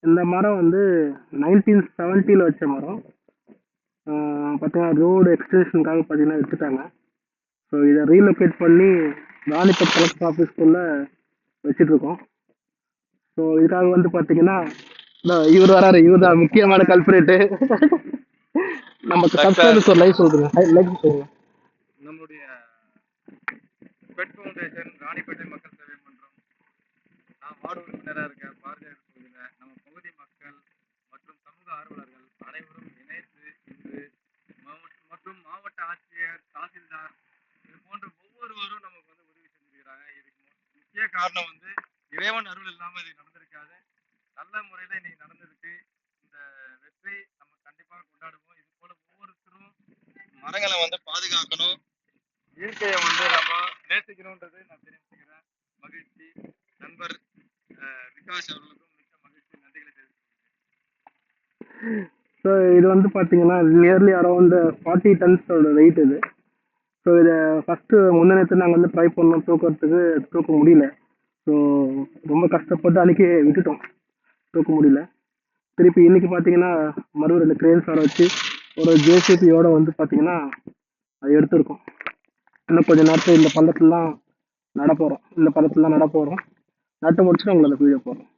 இந்த மரம் வந்து 1970 வச்ச மரம். பார்த்தீங்கன்னா ரோடு எக்ஸ்டென்ஷனுக்காக பார்த்தீங்கன்னா எடுத்துட்டாங்க. ஸோ இதை ரீலொகேட் பண்ணி ராணிப்பேட் கலெக்டர் ஆஃபீஸ்க்குள்ள வச்சுட்டு இருக்கோம். ஸோ இதுக்காக வந்து பார்த்தீங்கன்னா இவர் வராரு, இவர் தான் முக்கியமான கல்பரேட்டு. நமக்கு சப்ஸ்கிரைபர்ஸ் ஒரு லைக் சொல்றேன், லைக் சொல்லுங்க. நம்மளுடைய பெட் ஃபவுண்டேஷன் ராணிப்பேட்டை மக்கள் சேவை மன்றம், நான் வார்டு உறுப்பினராக இருக்கேன் பாரதியார் தொகுதியில். நம்ம பகுதி மக்கள் மற்றும் சமூக ஆர்வலர்கள் அனைவரும் இணைந்து இன்று மற்றும் மாவட்ட ஆட்சியர், தாசில்தார் இது போன்ற ஒவ்வொருவரும் நமக்கு வந்து உதவி செஞ்சிருக்கிறாங்க. இதுக்கு முக்கிய காரணம் வந்து இறைவன் அருள் இல்லாமல் இது நடந்திருக்காது. நல்ல முறையில் இன்னைக்கு நடந்திருக்கு. இந்த வெற்றி நம்ம கண்டிப்பாக கொண்டாடுவோம். இது போல ஒவ்வொருத்தரும் மரங்களை வந்து பாதுகாக்கணும், இயற்கையை வந்து நம்ம நேசிக்கணும்ன்றது நான் தெரிவிச்சுக்கிறேன். மகிழ்ச்சி. நண்பர் விகாஷ் அவர்களுக்கும் மிக்க மகிழ்ச்சி, நன்றிகளை தெரிவிச்சுக்கிறேன். ஸோ இது வந்து பார்த்தீங்கன்னா நியர்லி அரௌண்ட் 40 டன்ஸோட வெயிட் இது. ஸோ இதை ஃபஸ்ட்டு முந்தினத்து நாங்கள் வந்து ட்ரை பண்ணோம் தூக்கிறதுக்கு, தூக்க முடியல. ஸோ ரொம்ப கஷ்டப்பட்டு அன்றைக்கி விட்டுட்டோம், தூக்க முடியல. திருப்பி இன்னைக்கு பார்த்தீங்கன்னா மறுபடியும் 2 கிரேன்ஸ் வர வச்சு ஒரு ஜேசிபியோட வந்து பார்த்தீங்கன்னா அது எடுத்திருக்கோம். இன்னும் கொஞ்சம் நேரத்தில் இந்த பள்ளத்துலாம் நட போகிறோம், நட்டு முடிச்சுட்டு உங்களை அந்த வீடியோ போகிறோம்.